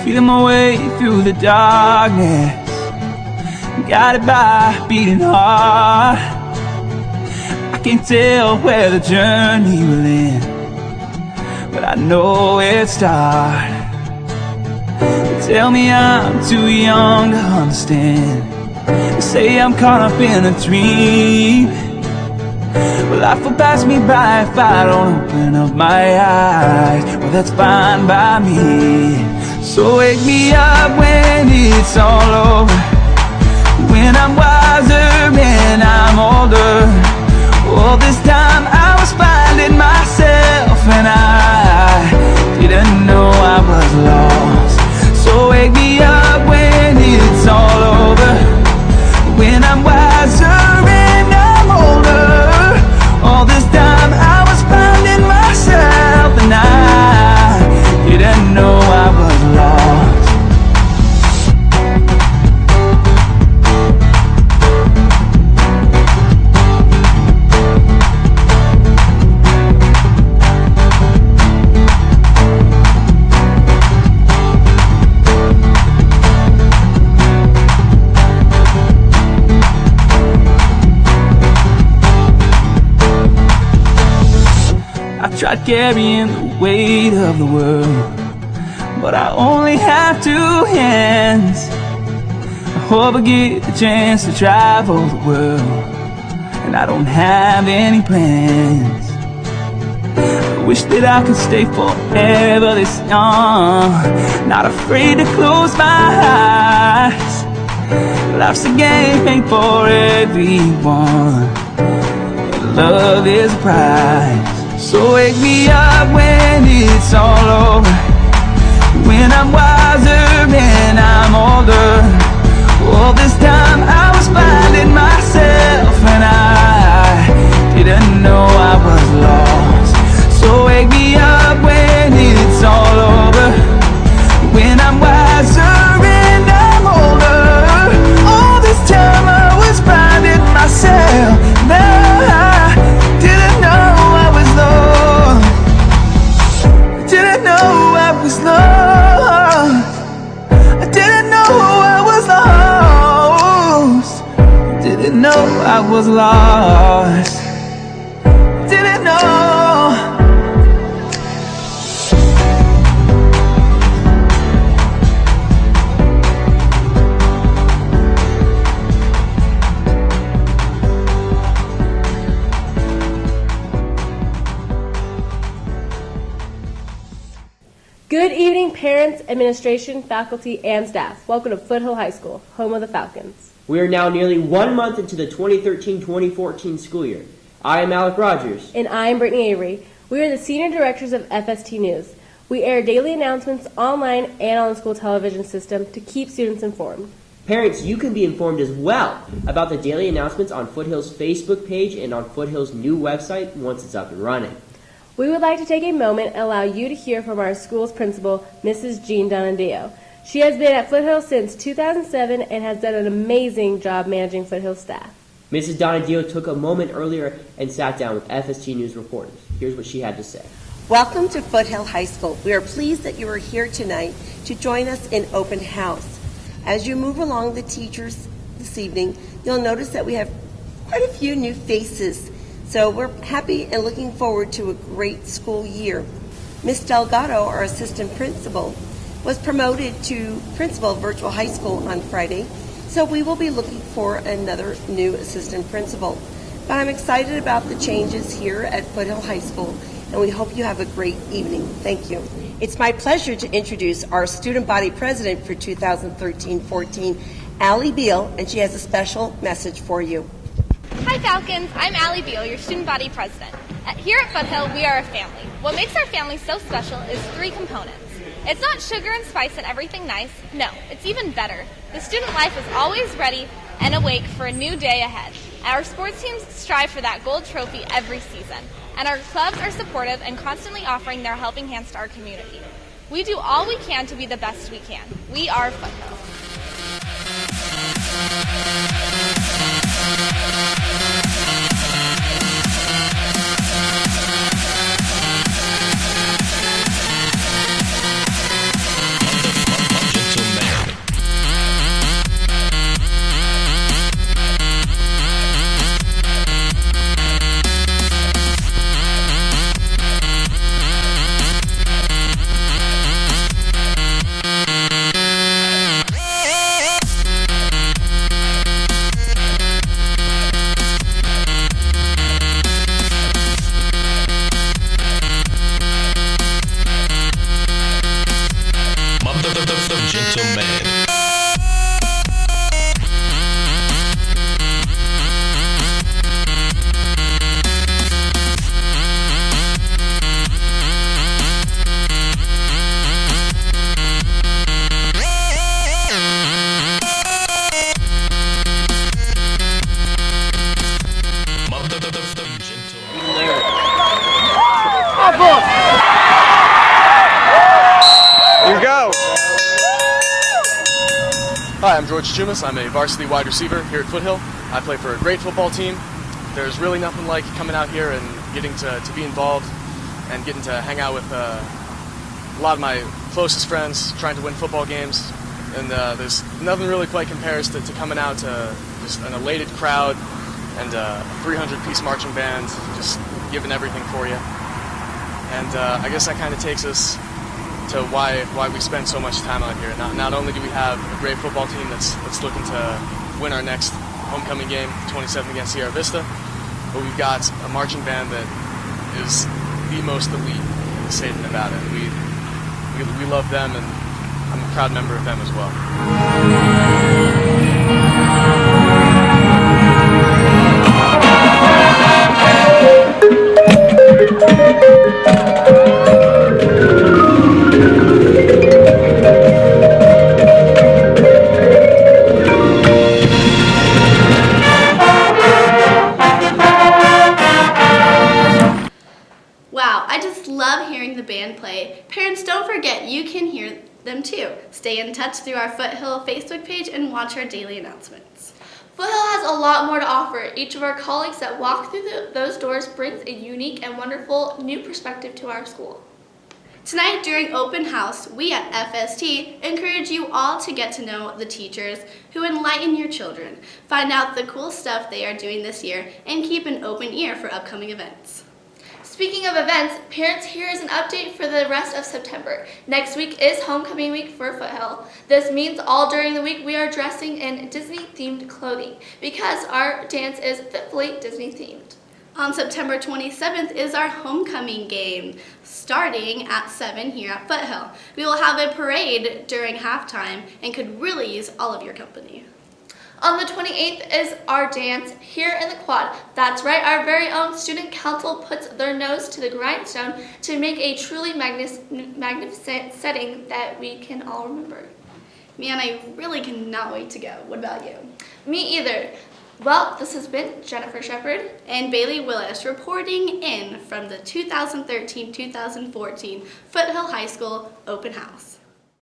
feeling my way through the darkness, guided by a beating heart. I can't tell where the journey will end, but I know it starts. They tell me I'm too young to understand. They say I'm caught up in a dream. Well, life will pass me by if I don't open up my eyes. Well, that's fine by me. So wake me up when it's all over, when I'm wiser and I'm older. All this time I was finding myself, and I didn't know I was lost. So wake me up when it's all over, when I'm wiser and I'm older. All this time I was finding myself, and I didn't know I was lost. Tried carrying the weight of the world, but I only have two hands. I hope I get the chance to travel the world, and I don't have any plans. I wish that I could stay forever this young, not afraid to close my eyes. Life's a game made for everyone, and love is a prize. So wake me up when it's all over, when I'm wiser and I'm older. All this time I was finding myself, and I didn't know I was lost. So wake me up when it's all over, when I'm wiser and I'm older. All this time I was finding myself, and I didn't know I was lost. Didn't know I was lost. I didn't know I was lost. Didn't know I was lost. Didn't know. Good evening, parents, administration, faculty, and staff. Welcome to Foothill High School, home of the Falcons. We are now nearly 1 month into the 2013-2014 school year. I am Alec Rogers. And I am Brittany Avery. We are the senior directors of FST News. We air daily announcements online and on the school television system to keep students informed. Parents, you can be informed as well about the daily announcements on Foothill's Facebook page and on Foothill's new website once it's up and running. We would like to take a moment and allow you to hear from our school's principal, Mrs. Jean Donadeo. She has been at Foothill since 2007 and has done an amazing job managing Foothill staff. Mrs. Donadeo took a moment earlier and sat down with FST News reporters. Here's what she had to say. Welcome to Foothill High School. We are pleased that you are here tonight to join us in open house. As you move along the teachers this evening, you'll notice that we have quite a few new faces. So we're happy and looking forward to a great school year. Ms. Delgado, our assistant principal, was promoted to principal of Virtual High School on Friday, so we will be looking for another new assistant principal. But I'm excited about the changes here at Foothill High School, and we hope you have a great evening. Thank you. It's my pleasure to introduce our student body president for 2013-14, Allie Beal, and she has a special message for you. Hi Falcons, I'm Allie Beal, your student body president. Here at Foothill, we are a family. What makes our family so special is 3 components. It's not sugar and spice and everything nice. No, it's even better. The student life is always ready and awake for a new day ahead. Our sports teams strive for that gold trophy every season, and our clubs are supportive and constantly offering their helping hands to our community. We do all we can to be the best we can. We are Foothill. I'm George Chumas. I'm a varsity wide receiver here at Foothill. I play for a great football team. There's really nothing like coming out here and getting to be involved and getting to hang out with a lot of my closest friends, trying to win football games. And there's nothing really quite compares to coming out to just an elated crowd and a 300-piece marching band just giving everything for you. And I guess that kind of takes us to why we spend so much time out here. Not only do we have a great football team that's looking to win our next homecoming game, 27th against Sierra Vista, but we've got a marching band that is the most elite in the state of Nevada. And we love them, and I'm a proud member of them as well. Wow, I just love hearing the band play. Parents, don't forget you can hear them too. Stay in touch through our Foothill Facebook page and watch our daily announcements. Foothill has a lot more to offer. Each of our colleagues that walk through those doors brings a unique and wonderful new perspective to our school. Tonight during open house, we at FST encourage you all to get to know the teachers who enlighten your children, find out the cool stuff they are doing this year, and keep an open ear for upcoming events. Speaking of events, parents, here is an update for the rest of September. Next week is homecoming week for Foothill. This means all during the week we are dressing in Disney-themed clothing because our dance is fitfully Disney-themed. On September 27th is our homecoming game, starting at 7 here at Foothill. We will have a parade during halftime and could really use all of your company. On the 28th is our dance here in the quad. That's right, our very own student council puts their nose to the grindstone to make a truly magnificent setting that we can all remember. Man, I really cannot wait to go. What about you? Me either. Well, this has been Jennifer Shepard and Bailey Willis reporting in from the 2013-2014 Foothill High School Open House.